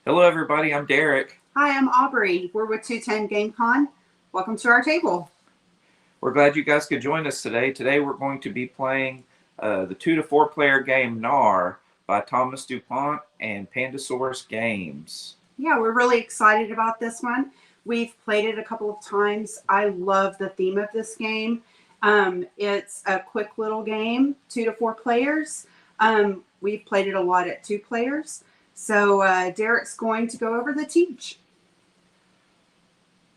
Hello, everybody. I'm Derrick. Hi, I'm Aubrey. We're with 210 GameCon. Welcome to our table. We're glad you guys could join us today. Today, we're going to be playing the 2 to 4 player game Knarr by Thomas DuPont and Pandasaurus Games. Yeah, we're really excited about this one. We've played it a couple of times. I love the theme of this game. It's a quick little game, 2 to 4 players. We've played it a lot at 2 players. So Derrick's going to go over the teach.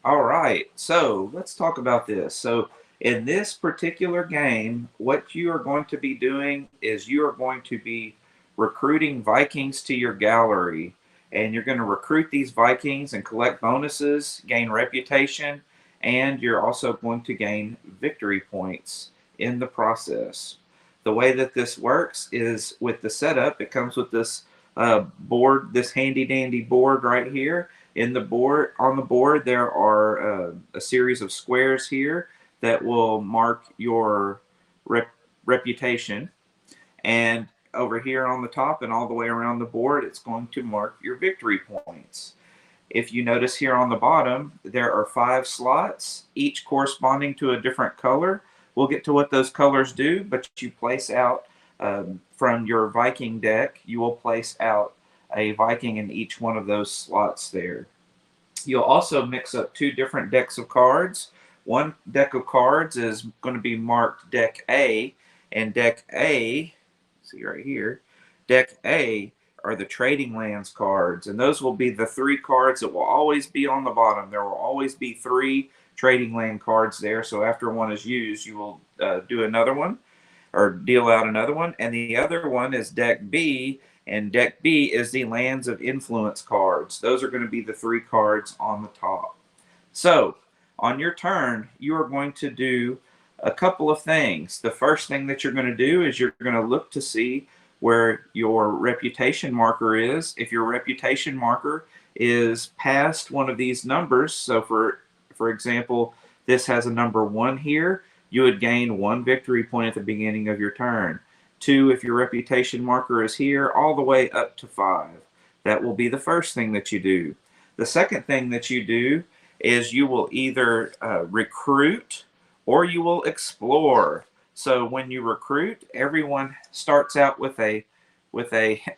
All right, so let's talk about this. So, in this particular game, what you are going to be doing is you are going to be recruiting Vikings to your gallery, and you're going to recruit these Vikings and collect bonuses, gain reputation, and you're also going to gain victory points in the process. The way that this works is with the setup, it comes with this board, this handy dandy board right here. In the board, on the board, there are a series of squares here that will mark your reputation, and over here on the top and all the way around the board, it's going to mark your victory points. If you notice here on the bottom, there are 5 slots, each corresponding to a different color. We'll get to what those colors do, but you place out from your Viking deck, you will place out a Viking in each one of those slots there. You'll also mix up 2 different decks of cards. One deck of cards is going to be marked Deck A, and Deck A, see right here, Deck A are the trading lands cards, and those will be the 3 cards that will always be on the bottom. There will always be 3 trading land cards there, so after one is used, you will do another one or deal out another one, and the other one is Deck B, and Deck B is the Lands of Influence cards. Those are going to be the 3 cards on the top. So, on your turn, you are going to do a couple of things. The first thing that you're going to do is you're going to look to see where your reputation marker is. If your reputation marker is past one of these numbers, so for example, this has a number 1 here, you would gain 1 victory point at the beginning of your turn. 2 if your reputation marker is here, all the way up to 5. That will be the first thing that you do. The second thing that you do is you will either recruit or you will explore. So when you recruit, everyone starts out with a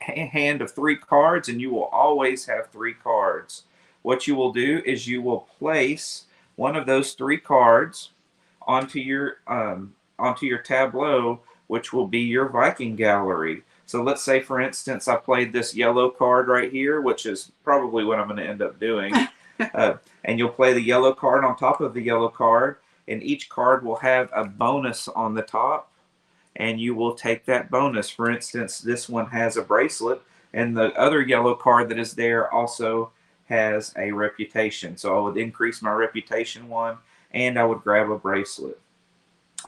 hand of 3 cards, and you will always have 3 cards. What you will do is you will place one of those 3 cards onto your tableau, which will be your Viking gallery. So let's say, for instance, I played this yellow card right here, which is probably what I'm going to end up doing. And you'll play the yellow card on top of the yellow card, and each card will have a bonus on the top, and you will take that bonus. For instance, this one has a bracelet, and the other yellow card that is there also has a reputation. So I would increase my reputation 1, and I would grab a bracelet.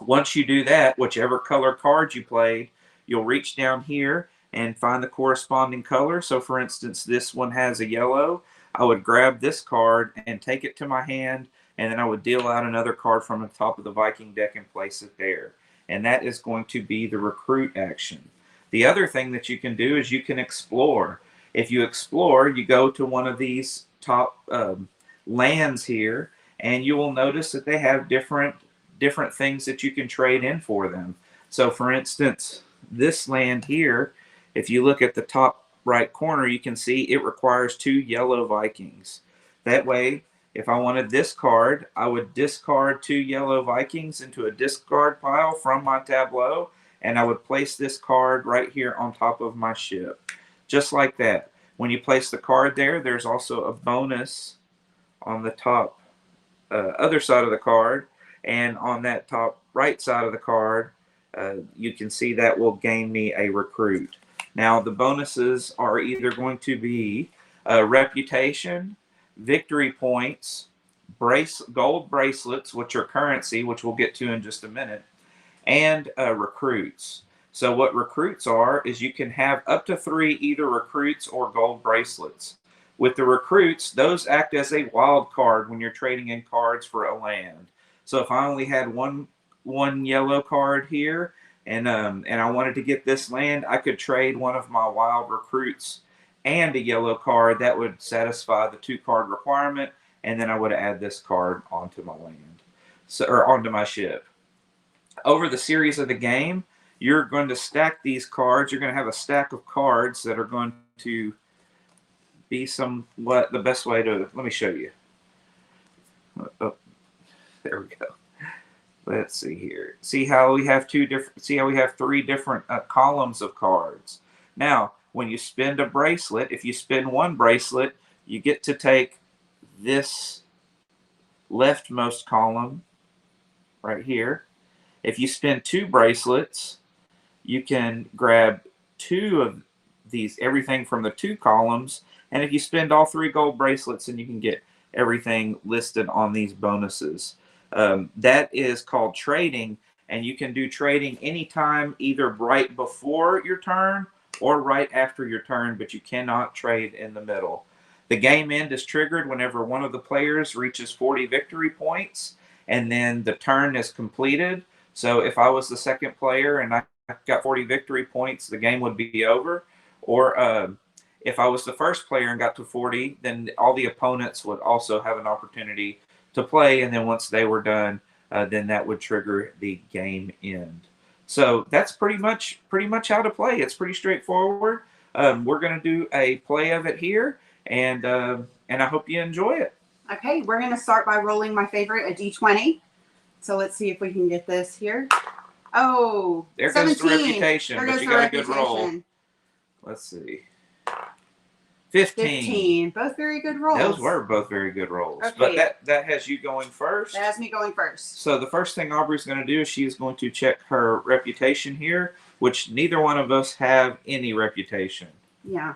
Once you do that, whichever color card you played, you'll reach down here and find the corresponding color. So for instance, this one has a yellow. I would grab this card and take it to my hand, and then I would deal out another card from the top of the Viking deck and place it there. And that is going to be the recruit action. The other thing that you can do is you can explore. If you explore, you go to one of these top lands here, and you will notice that they have different things that you can trade in for them. So for instance, this land here, if you look at the top right corner, you can see it requires 2 yellow Vikings. That way, if I wanted this card, I would discard 2 yellow Vikings into a discard pile from my tableau, and I would place this card right here on top of my ship. Just like that. When you place the card there, there's also a bonus on the top other side of the card, and on that top right side of the card, you can see that will gain me a recruit. Now, the bonuses are either going to be reputation, victory points, gold bracelets, which are currency, which we'll get to in just a minute, and recruits. So what recruits are is you can have up to 3 either recruits or gold bracelets. With the recruits, those act as a wild card when you're trading in cards for a land. So if I only had one yellow card here, and I wanted to get this land, I could trade one of my wild recruits and a yellow card, that would satisfy the 2-card requirement, and then I would add this card onto my land, or onto my ship. Over the series of the game, you're going to stack these cards. You're going to have a stack of cards that are going to be somewhat the best way to. Let me show you. Oh, there we go. Let's see here. See how we have three different columns of cards. Now, when you spend a bracelet, if you spend one bracelet, you get to take this leftmost column right here. If you spend 2 bracelets, you can grab 2 of these, everything from the 2 columns. And if you spend all 3 gold bracelets, then you can get everything listed on these bonuses. That is called trading, and you can do trading anytime, either right before your turn or right after your turn, but you cannot trade in the middle. The game end is triggered whenever one of the players reaches 40 victory points, and then the turn is completed. So if I was the second player and I got 40 victory points, the game would be over. Or if I was the first player and got to 40, then all the opponents would also have an opportunity to play, and then once they were done, then that would trigger the game end. So that's pretty much how to play. It's pretty straightforward. We're going to do a play of it here, and I hope you enjoy it. Okay, we're going to start by rolling my favorite, a D20. So let's see if we can get this here. Oh, there 17. Goes the reputation, there but goes you the got reputation. a good roll. Let's see. 15. Both very good rolls. Those were both very good rolls. Okay. But that has you going first. That has me going first. So the first thing Aubrey's going to do is she's going to check her reputation here, which neither one of us have any reputation. Yeah.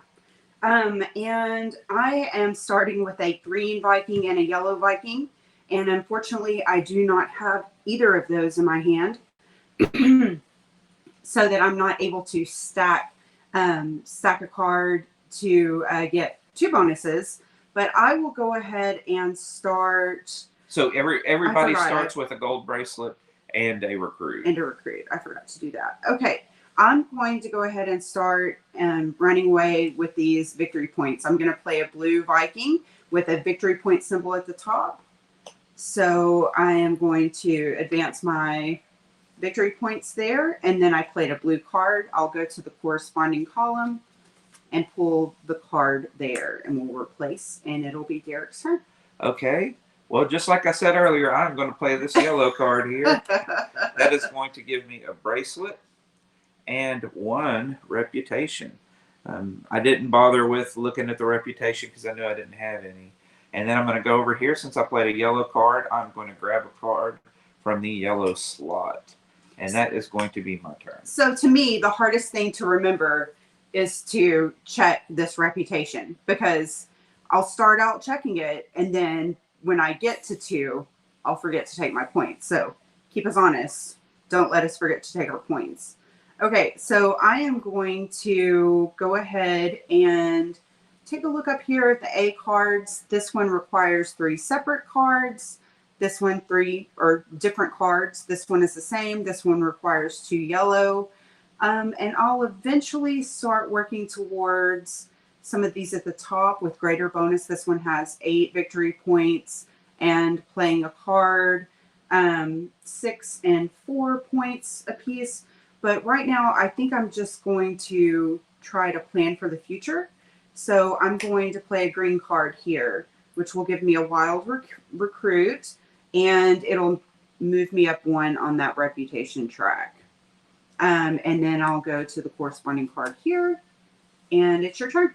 And I am starting with a green Viking and a yellow Viking. And unfortunately, I do not have either of those in my hand. So that I'm not able to stack a card to get 2 bonuses. But I will go ahead and start. So everybody starts with a gold bracelet and a recruit. I forgot to do that. Okay. I'm going to go ahead and start running away with these victory points. I'm going to play a blue Viking with a victory point symbol at the top. So I am going to advance my victory points there. And then I played a blue card. I'll go to the corresponding column and pull the card there. And we'll replace. And it'll be Derrick's turn. Okay. Well, just like I said earlier, I'm going to play this yellow card here. That is going to give me a bracelet and 1 reputation. I didn't bother with looking at the reputation because I knew I didn't have any. And then I'm going to go over here. Since I played a yellow card, I'm going to grab a card from the yellow slot. And that is going to be my turn. So to me, the hardest thing to remember is to check this reputation, because I'll start out checking it, and then when I get to 2, I'll forget to take my points. So keep us honest. Don't let us forget to take our points. Okay, so I am going to go ahead and take a look up here at the A cards. This one requires 3 separate cards. This one 3 or different cards. This one is the same. This one requires 2 yellow. And I'll eventually start working towards some of these at the top with greater bonus. This one has 8 victory points and playing a card, 6 and 4 points apiece. But right now, I think I'm just going to try to plan for the future. So I'm going to play a green card here, which will give me a wild recruit, and it'll move me up 1 on that reputation track. And then I'll go to the corresponding card here, and it's your turn.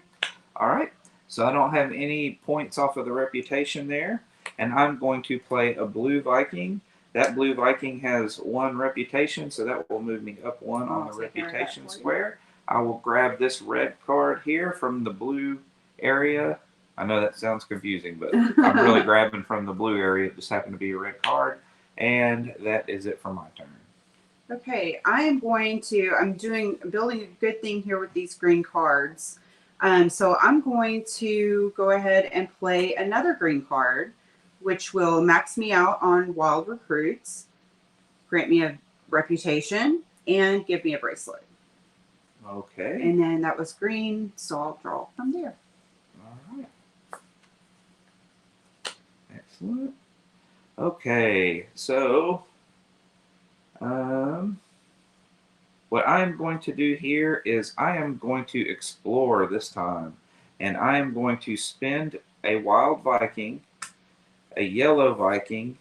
All right. So I don't have any points off of the reputation there, and I'm going to play a blue Viking. That blue Viking has 1 reputation, so that will move me up 1 on the reputation square. I will grab this red card here from the blue area. I know that sounds confusing, but I'm really grabbing from the blue area. It just happened to be a red card, and that is it for my turn. Okay, I'm building a good thing here with these green cards. So I'm going to go ahead and play another green card, which will max me out on wild recruits, grant me a reputation, and give me a bracelet. Okay. And then that was green, so I'll draw from there. All right. Excellent. Okay, so what I'm going to do here is I am going to explore this time, and I am going to spend a wild Viking, a yellow Viking,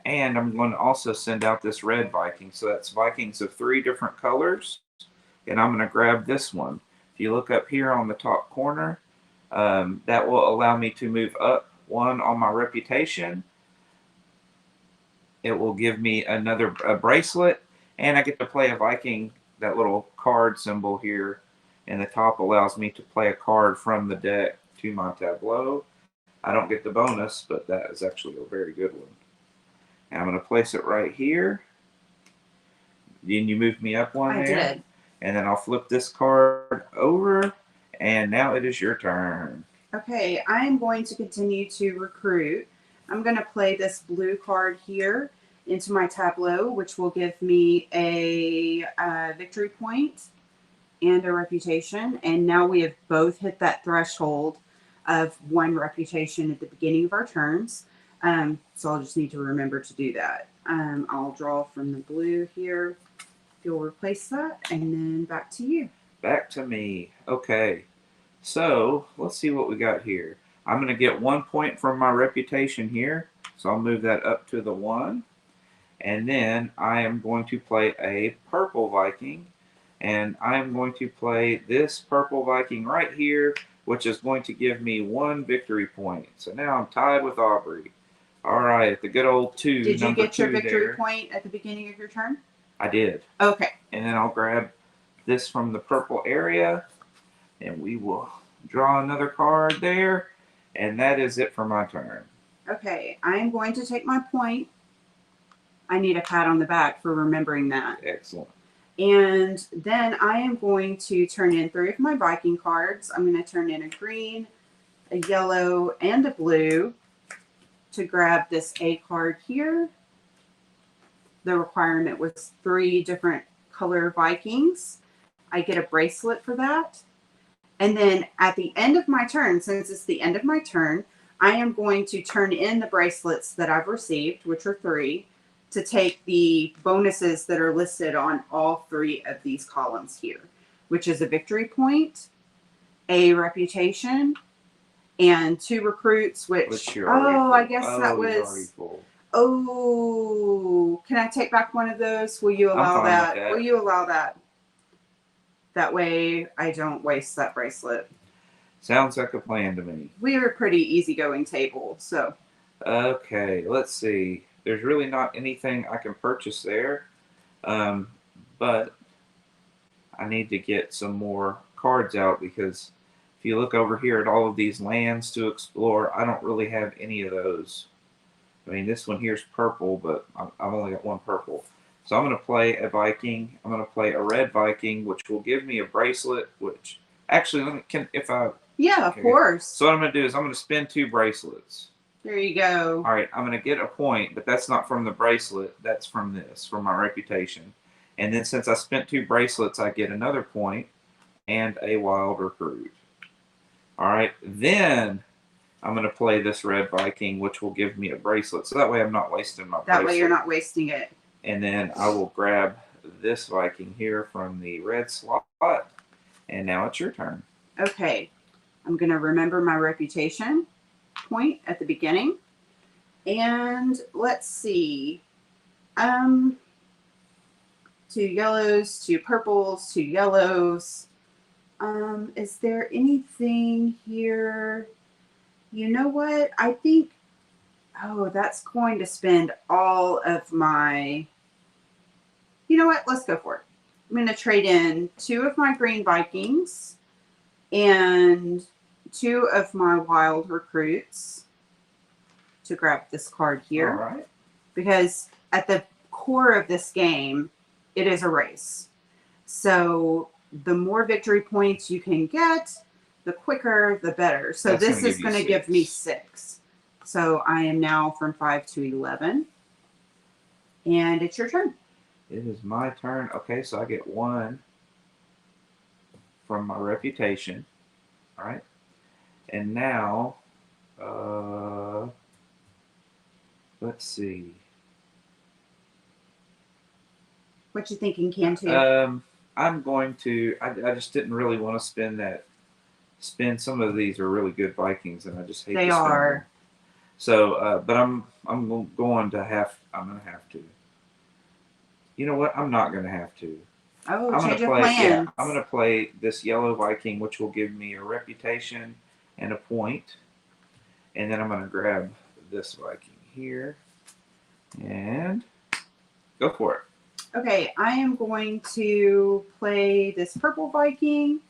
and I'm going to also send out this red Viking. So that's Vikings of 3 different colors, and I'm going to grab this one. If you look up here on the top corner, that will allow me to move up 1 on my reputation. It will give me a bracelet, and I get to play a Viking. That little card symbol here in the top allows me to play a card from the deck to my tableau. I don't get the bonus, but that is actually a very good one. And I'm going to place it right here. Then you move me up 1 I there. did. And then I'll flip this card over, and now it is your turn. Okay, I am going to continue to recruit. I'm going to play this blue card here into my tableau, which will give me a victory point and a reputation. And now we have both hit that threshold of 1 reputation at the beginning of our turns. So I'll just need to remember to do that. I'll draw from the blue here. You'll replace that, and then back to you. Back to me. Okay. So let's see what we got here. I'm going to get 1 point from my reputation here. So I'll move that up to the 1. And then I am going to play a purple Viking. And I am going to play this purple Viking right here, which is going to give me 1 victory point. So now I'm tied with Aubrey. All right, the good old 2. Did you get your victory there. point at the beginning of your turn? I did. Okay. And then I'll grab this from the purple area, and we will draw another card there, and that is it for my turn. Okay, I'm going to take my point. I need a pat on the back for remembering that. Excellent. And then I am going to turn in 3 of my Viking cards. I'm going to turn in a green, a yellow, and a blue to grab this A card here. The requirement was 3 different color Vikings. I get a bracelet for that. And then at the end of my turn, since it's the end of my turn, I am going to turn in the bracelets that I've received, which are 3, to take the bonuses that are listed on all 3 of these columns here, which is a victory point, a reputation, and 2 recruits, which I guess that was... Oh, can I take back one of those? Will you allow that? Will you allow that? That way I don't waste that bracelet. Sounds like a plan to me. We are a pretty easygoing table, so. Okay, let's see. There's really not anything I can purchase there, but I need to get some more cards out, because if you look over here at all of these lands to explore, I don't really have any of those. I mean, this one here is purple, but I've only got 1 purple. So I'm going to play a Viking. I'm going to play a red Viking, which will give me a bracelet, which actually, Yeah, of course. So what I'm going to do is I'm going to spend 2 bracelets. There you go. All right, I'm going to get a point, but that's not from the bracelet. That's from this, from my reputation. And then since I spent 2 bracelets, I get another point and a wild recruit. All right, then I'm going to play this red Viking, which will give me a bracelet. So that way I'm not wasting my bracelet. That way you're not wasting it. And then I will grab this Viking here from the red slot. And now it's your turn. Okay. I'm going to remember my reputation point at the beginning. And let's see. 2 yellows, 2 purples, 2 yellows. Is there anything here? You know what? I think, that's going to spend all of my, you know what? Let's go for it. I'm going to trade in 2 of my green Vikings and 2 of my wild recruits to grab this card here. All right. Because at the core of this game, it is a race. So the more victory points you can get, the quicker, the better. So this is going to give me 6. So I am now from 5 to 11. And it's your turn. It is my turn. Okay, so I get 1 from my reputation. All right. And now, let's see. What you thinking, can too? I'm going to. I just didn't really want to spend some of these are really good Vikings, and I just hate They to spend are. them. So, but I'm going to have. I'm going to have to. You know what? I'm not going to have to. Oh, I'm going change to of play. Yeah, plans. I'm going to play this yellow Viking, which will give me a reputation and a point, and then I'm going to grab this Viking here and go for it. Okay, I am going to play this purple Viking,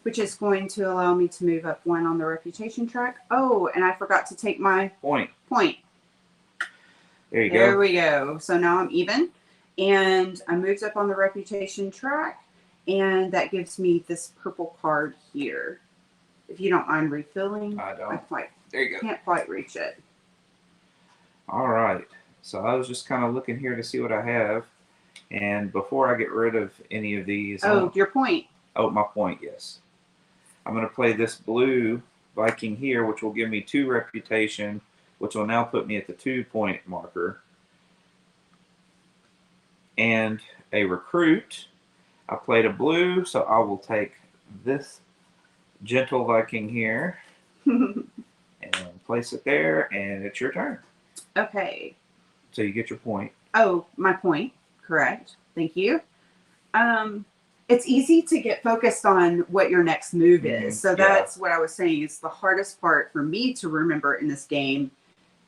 which is going to allow me to move up one on the reputation track. Oh, and I forgot to take my Point. There Go. we go. So now I'm even. And I moved up on the reputation track, and that gives me this purple card here. If you don't mind refilling, I don't. There you go. Can't quite reach it. All right. So I was just kind of looking here to see what I have. And before I get rid of any of these. Your point. Oh, my point, yes. I'm going to play this blue Viking here, which will give me 2 reputation, which will now put me at the 2-point marker. And a recruit. I played a blue, so I will take this gentle Viking here and place it there, and it's your turn. Okay. So you get your point. Oh, my point. Correct. Thank you. It's easy to get focused on what your next move is. So that's what I was saying. It's the hardest part for me to remember in this game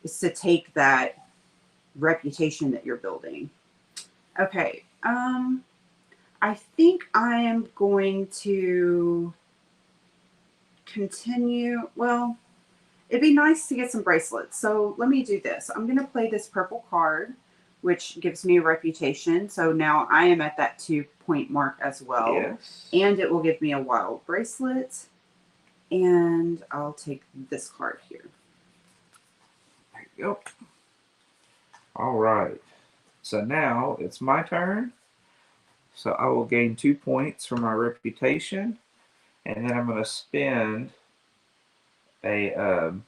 is to take that reputation that you're building. Okay. I think I am going to continue. Well, it'd be nice to get some bracelets. So let me do this. I'm going to play this purple card, which gives me a reputation. So now I am at that 2-point mark as well. Yes. And it will give me a wild bracelet. And I'll take this card here. There you go. All right. So now it's my turn. So I will gain 2 points from my reputation. And then I'm going to spend I'm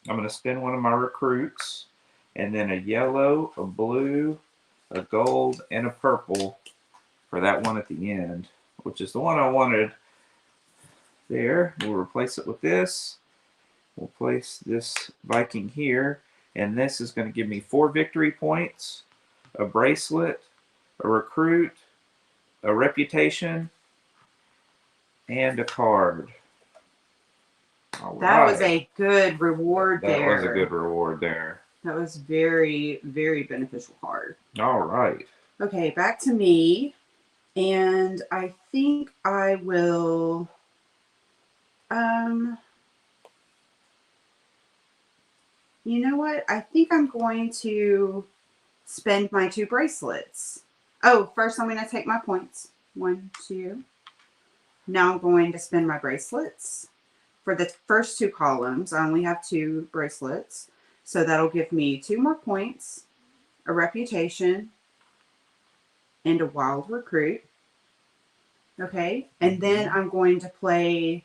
going to spend one of my recruits. And then a yellow, a blue, a gold, and a purple for that one at the end, which is the one I wanted there. We'll replace it with this. We'll place this Viking here, and this is going to give me 4 victory points, a bracelet, a recruit, a reputation, and a card. That was a good reward there. That was a good reward there. That was very, very beneficial card. All right. Okay, back to me. And I think I will you know what? I think I'm going to spend my 2 bracelets. Oh, first I'm going to take my points. 1, 2. Now I'm going to spend my bracelets. For the first 2 columns, I only have 2 bracelets. So that'll give me 2 more points, a reputation, and a wild recruit. Okay. And then I'm going to play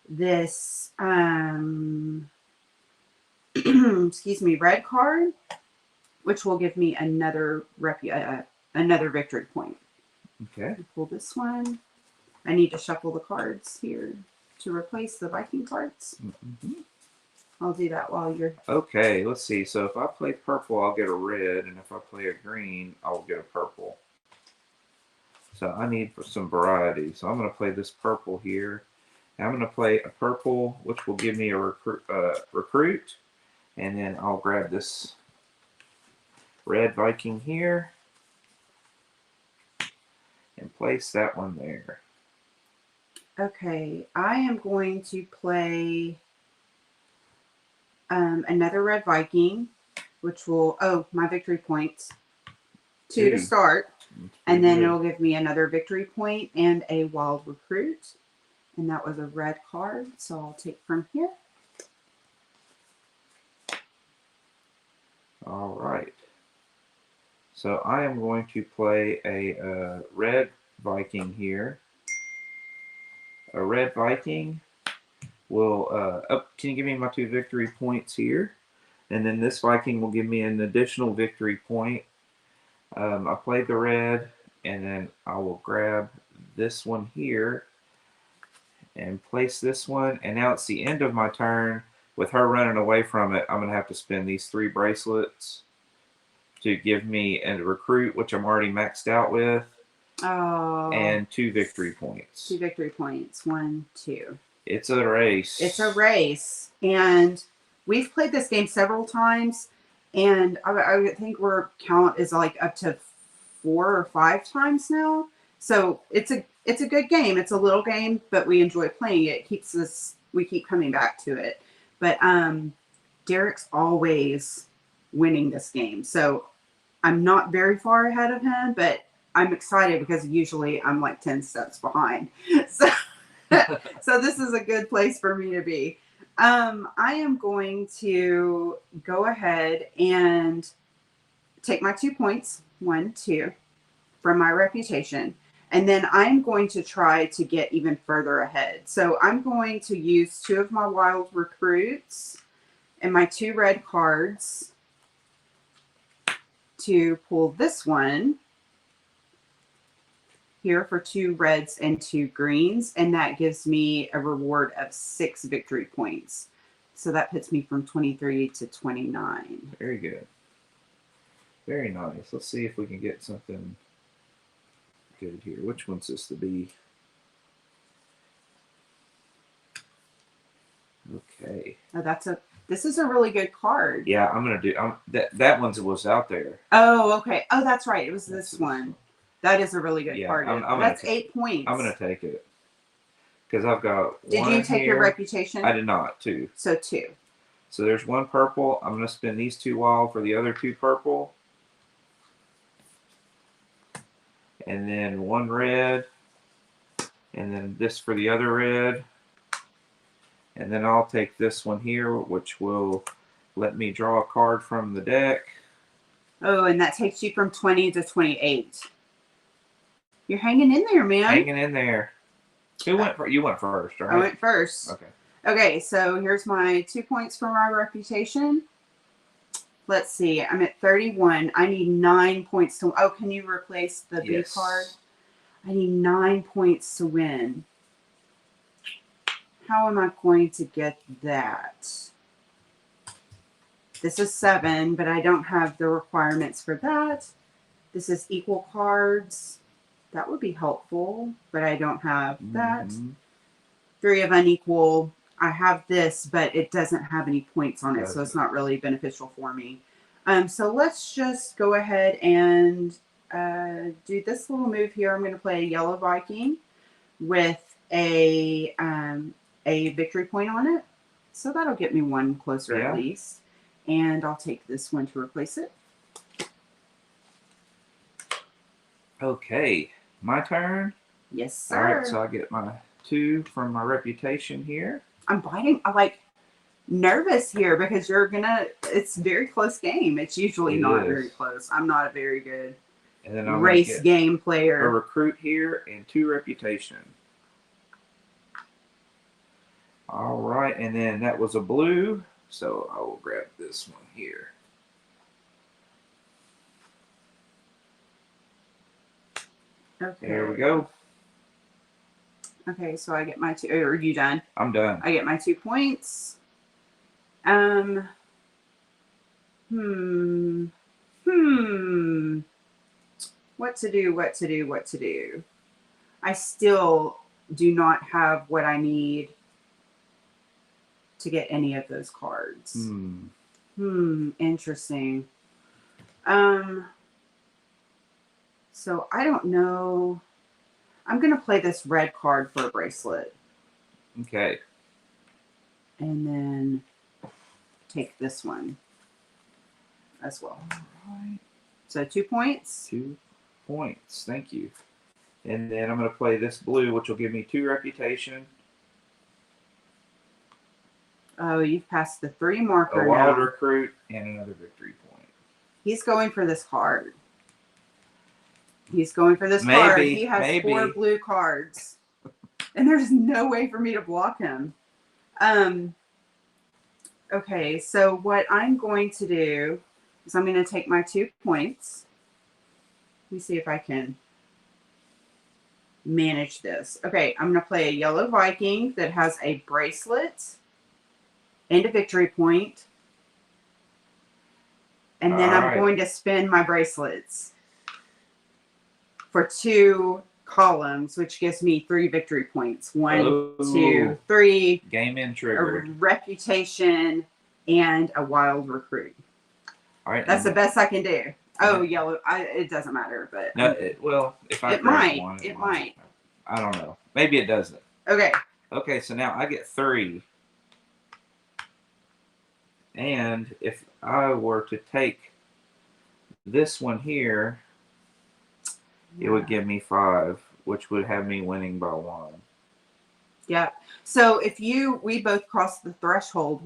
this, excuse me, red card, which will give me another victory point. Okay. Pull this one. I need to shuffle the cards here to replace the Viking cards. Mm-hmm. I'll do that while you're... Okay, let's see. So if I play purple, I'll get a red, and if I play a green, I'll get a purple. So I need for some variety. So I'm going to play this purple here. I'm going to play a purple, which will give me a recruit. And then I'll grab this red Viking here and place that one there. Okay, I am going to play another red Viking, which will, my victory points. 2 to start. And then it'll give me another victory point and a wild recruit. And that was a red card, so I'll take from here. All right. So I am going to play a red Viking here, a red Viking will can you give me my 2 victory points here? And then this Viking will give me an additional victory point. I played the red, and then I will grab this one here and place this one. And now it's the end of my turn. With her running away from it, I'm going to have to spend these 3 bracelets to give me a recruit, which I'm already maxed out with, and 2 victory points. 2 victory points. 1, 2. It's a race. It's a race. And we've played this game several times, and I think our count is like up to 4 or 5 times now. So it's a good game. It's a little game, but we enjoy playing it. We keep coming back to it. But Derrick's always winning this game. So I'm not very far ahead of him, but I'm excited because usually I'm like 10 steps behind. So, so this is a good place for me to be. I am going to go ahead and take my 2 points, 1, 2, from my reputation. And then I'm going to try to get even further ahead. So I'm going to use 2 of my wild recruits and my 2 red cards to pull this one here for 2 reds and 2 greens. And that gives me a reward of 6 victory points. So that puts me from 23 to 29. Very good. Very nice. Let's see if we can get something good here. Which one's this to be? Okay. Oh, this is a really good card. Yeah, I'm gonna do. That one was out there. Oh, okay. Oh, that's right. It was this one. That is a really good card. That's 8 points. I'm gonna take it because I've got. Did you take your reputation? I did not. 2. So 2. So there's 1 purple. I'm gonna spend these 2 wild for the other 2 purple. And then 1 red, and then this for the other red, and then I'll take this one here, which will let me draw a card from the deck. Oh, and that takes you from 20 to 28. You're hanging in there, man. Hanging in there. You went first, right? I went first. Okay. Okay, so here's my 2 points for my reputation. Let's see. I'm at 31. I need 9 points to... Oh, can you replace the B card? I need 9 points to win. How am I going to get that? This is 7, but I don't have the requirements for that. This is equal cards. That would be helpful, but I don't have that. 3 of unequal. I have this, but it doesn't have any points on it, so it's not really beneficial for me. So let's just go ahead and do this little move here. I'm going to play a yellow Viking with a victory point on it. So that'll get me 1 closer at least. And I'll take this one to replace it. Okay, my turn. Yes, sir. All right, so I get my 2 from my reputation here. I'm like nervous here because it's a very close game. It's usually not very close. I'm not a very good race game player. A recruit here and 2 reputation. All right, and then that was a blue, so I will grab this one here. Okay. There we go. Okay, so I get my 2. Are you done? I'm done. I get my 2 points. What to do? I still do not have what I need to get any of those cards. Interesting. So I don't know. I'm going to play this red card for a bracelet. Okay. And then take this one as well. All right. So 2 points. 2 points. Thank you. And then I'm going to play this blue, which will give me 2 reputation. Oh, you've passed the 3 marker a wild now. Recruit and another victory point. He's going for this card. He's going for this card. He has 4 blue cards. And there's no way for me to block him. Okay, so what I'm going to do is I'm going to take my 2 points. Let me see if I can manage this. Okay, I'm going to play a yellow Viking that has a bracelet and a victory point. And then I'm going to spin my bracelets for 2 columns, which gives me 3 victory points. 1, 2, 3. Game in triggered. A reputation and a wild recruit. All right. That's the best I can do. Oh, yellow. it doesn't matter, but no. If I might. One, it might. I don't know. Maybe it doesn't. Okay. Okay. So now I get 3. And if I were to take this one here, it would give me 5, which would have me winning by 1. Yeah. So if we both cross the threshold,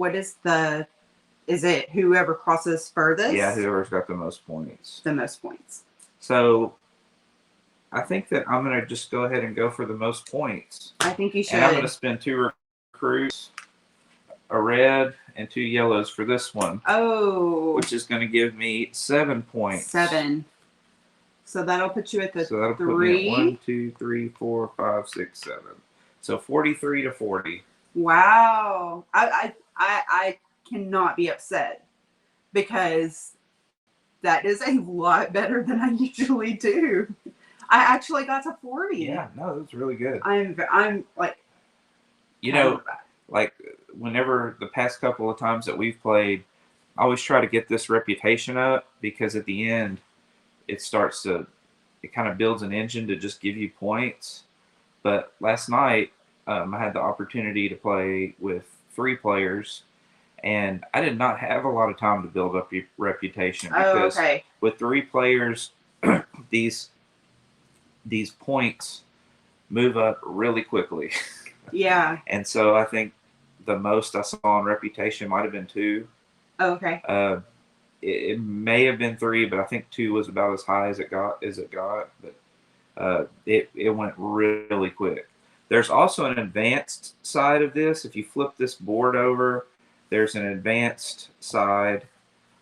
is it whoever crosses furthest? Yeah, whoever's got the most points. The most points. So I think that I'm going to just go ahead and go for the most points. I think you should. And I'm going to spend 2 recruits, a red, and 2 yellows for this one. Oh. Which is going to give me 7 points. 7. So that'll put you at the 3. So that'll put me at 1, 2, 3, 4, 5, 6, 7. So 43 to 40. Wow. I cannot be upset because that is a lot better than I usually do. I actually got to 40. Yeah, no, that's really good. I'm like, like whenever the past couple of times that we've played, I always try to get this reputation up because at the end, it kind of builds an engine to just give you points. But last night, I had the opportunity to play with 3 players, and I did not have a lot of time to build up your reputation because with 3 players, these points move up really quickly. Yeah. And so I think the most I saw in reputation might have been 2. Okay. It may have been 3, but I think 2 was about as high as it got. But it went really quick. There's also an advanced side of this. If you flip this board over, there's an advanced side,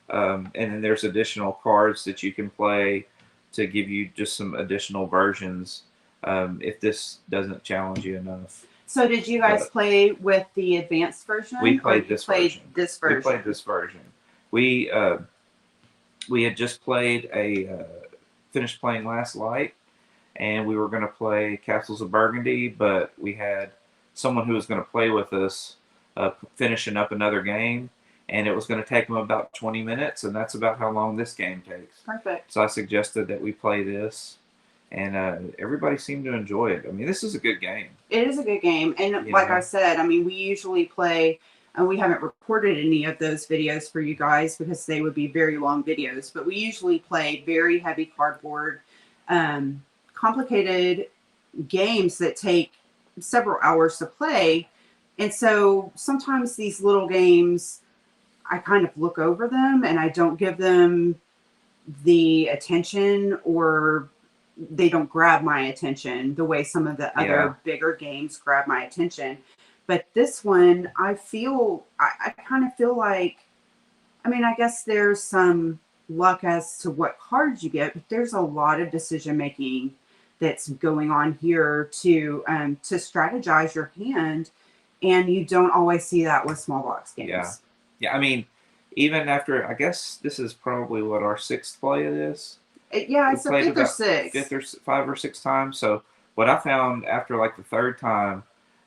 and then there's additional cards that you can play to give you just some additional versions if this doesn't challenge you enough. So did you guys play with the advanced version? We played this version. We played this version. We had just finished playing Last Light, and we were going to play Castles of Burgundy, but we had someone who was going to play with us finishing up another game, and it was going to take them about 20 minutes, and that's about how long this game takes. Perfect. So I suggested that we play this, and everybody seemed to enjoy it. I mean, this is a good game. It is a good game, and like I said, I mean, we usually play, and we haven't recorded any of those videos for you guys because they would be very long videos, but we usually play very heavy cardboard, complicated games that take several hours to play. And so sometimes these little games, I kind of look over them and I don't give them the attention, or they don't grab my attention the way some of the other bigger games grab my attention. But this one, I kind of feel like, I mean, I guess there's some luck as to what cards you get, but there's a lot of decision making that's going on here to strategize your hand, and you don't always see that with small box games. Yeah. I mean, even after, I guess this is probably what our 6th play of this. Yeah, it's a 5th or 6th. 5th or 5 or 6 times. So what I found after like the 3rd time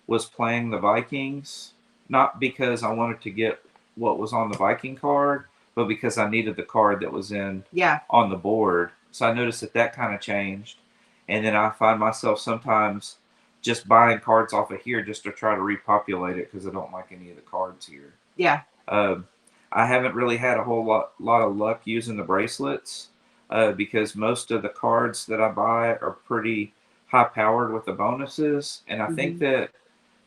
was playing the Vikings, not because I wanted to get what was on the Viking card, but because I needed the card that was on the board. So I noticed that kind of changed. And then I find myself sometimes just buying cards off of here just to try to repopulate it because I don't like any of the cards here. Yeah. I haven't really had a whole lot of luck using the bracelets because most of the cards that I buy are pretty high-powered with the bonuses. And I think that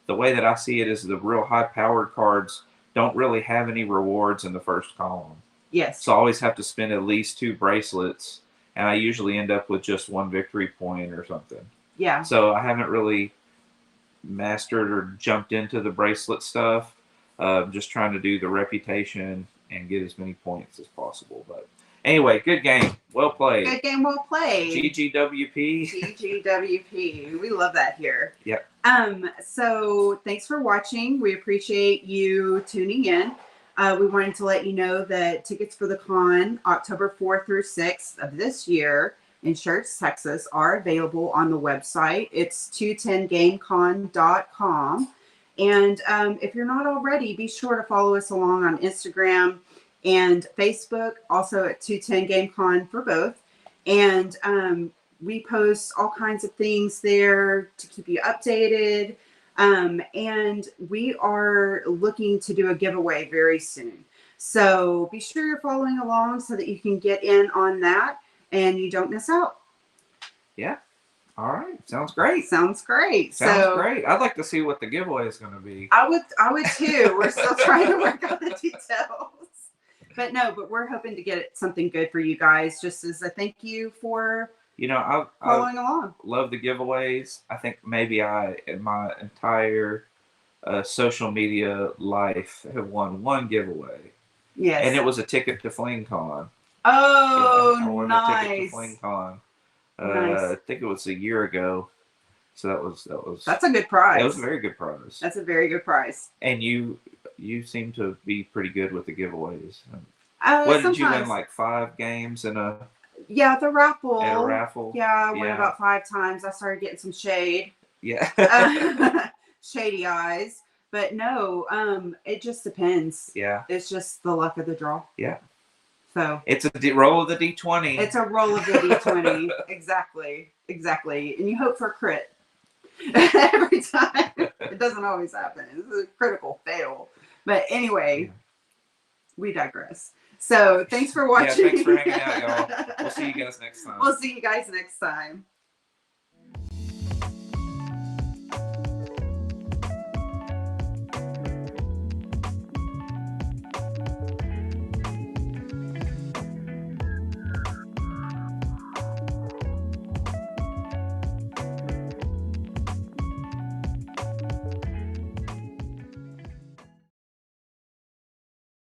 the way that I see it is the real high-powered cards don't really have any rewards in the first column. Yes. So I always have to spend at least 2 bracelets, and I usually end up with just 1 victory point or something. Yeah. So I haven't really mastered or jumped into the bracelet stuff. Just trying to do the reputation and get as many points as possible. But anyway, good game. Well played. Good game, well played. GGWP. GGWP. We love that here. Yep. So thanks for watching. We appreciate you tuning in. We wanted to let you know that tickets for the con, October 4th through 6th of this year in Schertz, Texas, are available on the website. It's 210gamecon.com. And if you're not already, be sure to follow us along on Instagram and Facebook, also at 210gamecon for both. And we post all kinds of things there to keep you updated. And we are looking to do a giveaway very soon. So be sure you're following along so that you can get in on that and you don't miss out. Yeah. All right. Sounds great. Sounds great. Sounds great. I'd like to see what the giveaway is going to be. I would too. We're still trying to work out the details. But we're hoping to get something good for you guys, just as a thank you for following along. Love the giveaways. I think maybe in my entire social media life, have won one giveaway. Yes. And it was a ticket to FlingCon. Oh, I won nice. a ticket to FlingCon. Nice. I think it was a year ago. So that was. That's a good prize. That was a very good prize. That's a very good prize. And you seem to be pretty good with the giveaways. What did you win? Like 5 games in a? Yeah, the raffle. At a raffle. Yeah, I won about 5 times. I started getting some shade. Yeah. Shady eyes. But no, it just depends. Yeah. It's just the luck of the draw. Yeah. So it's a roll of the D20. It's a roll of the D20. Exactly. And you hope for a crit every time. It doesn't always happen. It's a critical fail. But anyway, we digress. So thanks for watching. Yeah, thanks for hanging out, y'all. We'll see you guys next time. We'll see you guys next time.